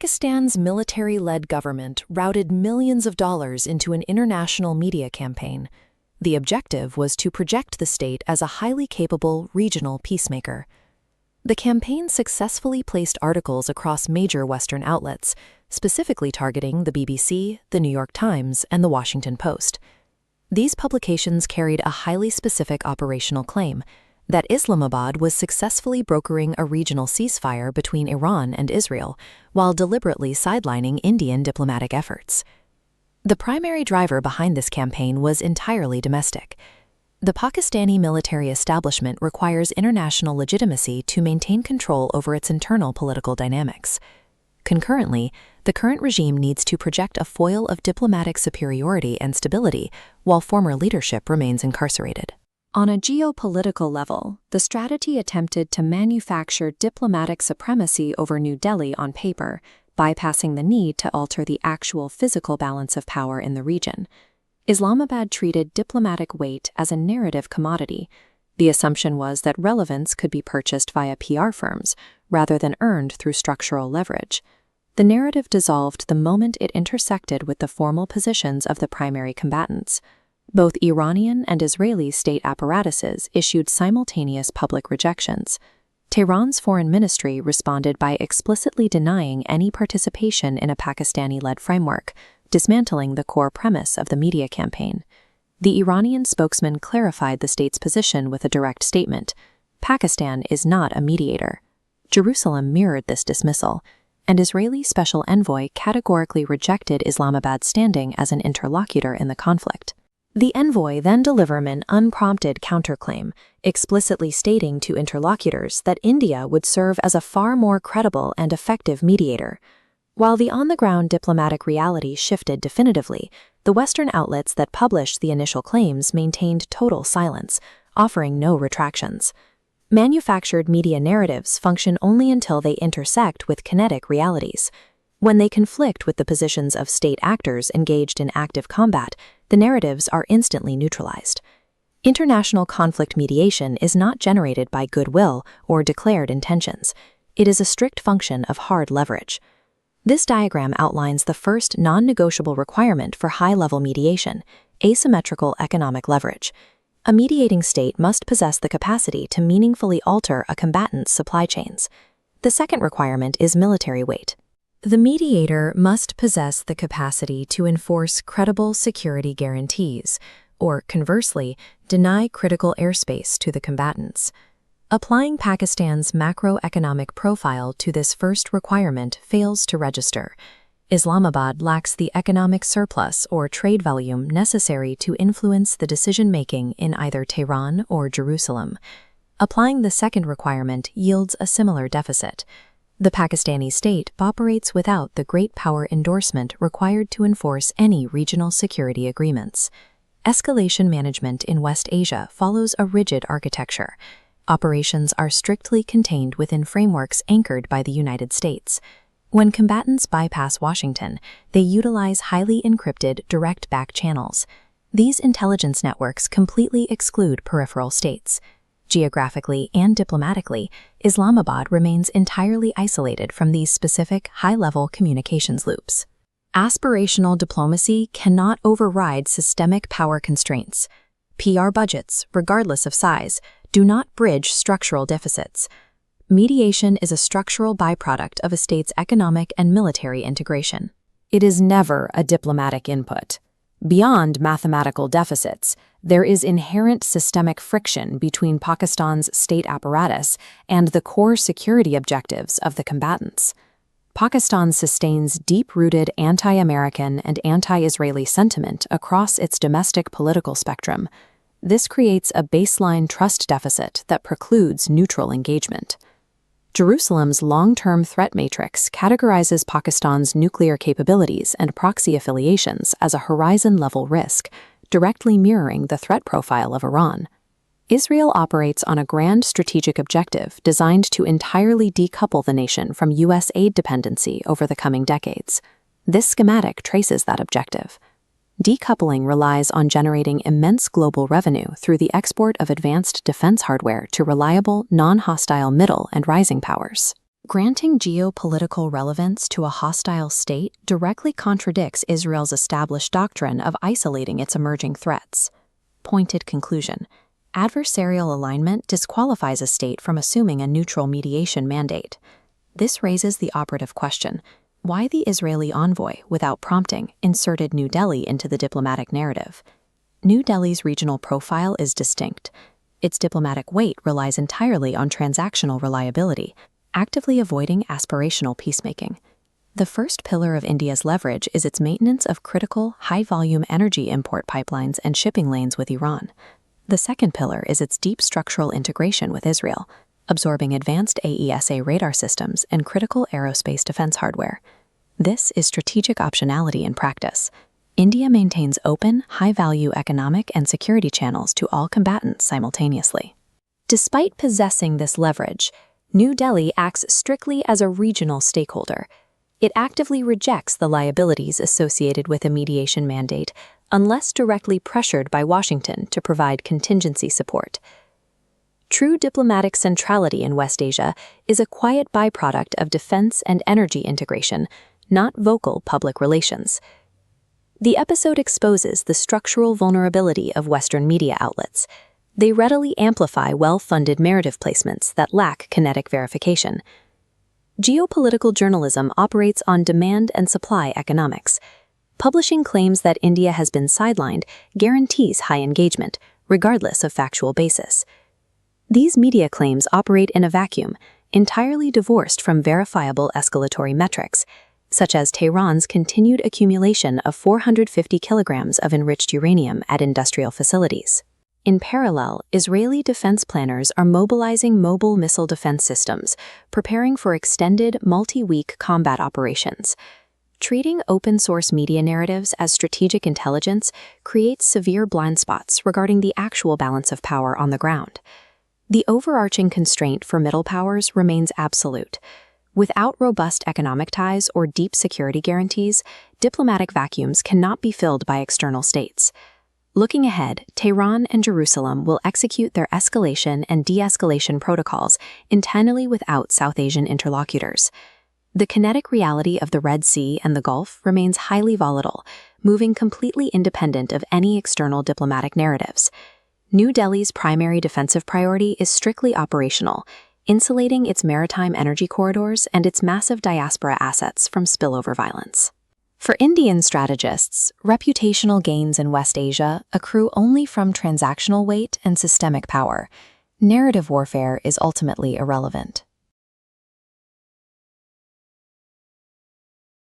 Pakistan's military-led government routed millions of dollars into an international media campaign. The objective was to project the state as a highly capable regional peacemaker. The campaign successfully placed articles across major Western outlets, specifically targeting the BBC, the New York Times, and the Washington Post. These publications carried a highly specific operational claim that Islamabad was successfully brokering a regional ceasefire between Iran and Israel, while deliberately sidelining Indian diplomatic efforts. The primary driver behind this campaign was entirely domestic. The Pakistani military establishment requires international legitimacy to maintain control over its internal political dynamics. Concurrently, the current regime needs to project a foil of diplomatic superiority and stability, while former leadership remains incarcerated. On a geopolitical level, the strategy attempted to manufacture diplomatic supremacy over New Delhi on paper, bypassing the need to alter the actual physical balance of power in the region. Islamabad treated diplomatic weight as a narrative commodity. The assumption was that relevance could be purchased via PR firms, rather than earned through structural leverage. The narrative dissolved the moment it intersected with the formal positions of the primary combatants. Both Iranian and Israeli state apparatuses issued simultaneous public rejections. Tehran's foreign ministry responded by explicitly denying any participation in a Pakistani-led framework, dismantling the core premise of the media campaign. The Iranian spokesman clarified the state's position with a direct statement: Pakistan is not a mediator. Jerusalem mirrored this dismissal, and Israeli special envoy categorically rejected Islamabad's standing as an interlocutor in the conflict. The envoy then delivered an unprompted counterclaim, explicitly stating to interlocutors that India would serve as a far more credible and effective mediator. While the on-the-ground diplomatic reality shifted definitively, the Western outlets that published the initial claims maintained total silence, offering no retractions. Manufactured media narratives function only until they intersect with kinetic realities. When they conflict with the positions of state actors engaged in active combat, the narratives are instantly neutralized. International conflict mediation is not generated by goodwill or declared intentions. It is a strict function of hard leverage. This diagram outlines the first non-negotiable requirement for high-level mediation: asymmetrical economic leverage. A mediating state must possess the capacity to meaningfully alter a combatant's supply chains. The second requirement is military weight. The mediator must possess the capacity to enforce credible security guarantees, or conversely, deny critical airspace to the combatants. Applying Pakistan's macroeconomic profile to this first requirement fails to register. Islamabad lacks the economic surplus or trade volume necessary to influence the decision-making in either Tehran or Jerusalem. Applying the second requirement yields a similar deficit. The Pakistani state operates without the great power endorsement required to enforce any regional security agreements. Escalation management in West Asia follows a rigid architecture. Operations are strictly contained within frameworks anchored by the United States. When combatants bypass Washington, they utilize highly encrypted direct back channels. These intelligence networks completely exclude peripheral states. Geographically and diplomatically, Islamabad remains entirely isolated from these specific high-level communications loops. Aspirational diplomacy cannot override systemic power constraints. PR budgets, regardless of size, do not bridge structural deficits. Mediation is a structural byproduct of a state's economic and military integration. It is never a diplomatic input. Beyond mathematical deficits, there is inherent systemic friction between Pakistan's state apparatus and the core security objectives of the combatants. Pakistan sustains deep-rooted anti-American and anti-Israeli sentiment across its domestic political spectrum. This creates a baseline trust deficit that precludes neutral engagement. Jerusalem's long-term threat matrix categorizes Pakistan's nuclear capabilities and proxy affiliations as a horizon-level risk, directly mirroring the threat profile of Iran. Israel operates on a grand strategic objective designed to entirely decouple the nation from U.S. aid dependency over the coming decades. This schematic traces that objective. Decoupling relies on generating immense global revenue through the export of advanced defense hardware to reliable, non-hostile middle and rising powers. Granting geopolitical relevance to a hostile state directly contradicts Israel's established doctrine of isolating its emerging threats. Pointed conclusion: adversarial alignment disqualifies a state from assuming a neutral mediation mandate. This raises the operative question: why the Israeli envoy, without prompting, inserted New Delhi into the diplomatic narrative? New Delhi's regional profile is distinct. Its diplomatic weight relies entirely on transactional reliability, actively avoiding aspirational peacemaking. The first pillar of India's leverage is its maintenance of critical, high-volume energy import pipelines and shipping lanes with Iran. The second pillar is its deep structural integration with Israel, absorbing advanced AESA radar systems and critical aerospace defense hardware. This is strategic optionality in practice. India maintains open, high-value economic and security channels to all combatants simultaneously. Despite possessing this leverage, New Delhi acts strictly as a regional stakeholder. It actively rejects the liabilities associated with a mediation mandate unless directly pressured by Washington to provide contingency support. True diplomatic centrality in West Asia is a quiet byproduct of defense and energy integration, not vocal public relations. The episode exposes the structural vulnerability of Western media outlets. They readily amplify well-funded narrative placements that lack kinetic verification. Geopolitical journalism operates on demand and supply economics. Publishing claims that India has been sidelined guarantees high engagement, regardless of factual basis. These media claims operate in a vacuum, entirely divorced from verifiable escalatory metrics, such as Tehran's continued accumulation of 450 kilograms of enriched uranium at industrial facilities. In parallel, Israeli defense planners are mobilizing mobile missile defense systems, preparing for extended, multi-week combat operations. Treating open-source media narratives as strategic intelligence creates severe blind spots regarding the actual balance of power on the ground. The overarching constraint for middle powers remains absolute. Without robust economic ties or deep security guarantees, diplomatic vacuums cannot be filled by external states. Looking ahead, Tehran and Jerusalem will execute their escalation and de-escalation protocols entirely without South Asian interlocutors. The kinetic reality of the Red Sea and the Gulf remains highly volatile, moving completely independent of any external diplomatic narratives. New Delhi's primary defensive priority is strictly operational, insulating its maritime energy corridors and its massive diaspora assets from spillover violence. For Indian strategists, reputational gains in West Asia accrue only from transactional weight and systemic power. Narrative warfare is ultimately irrelevant.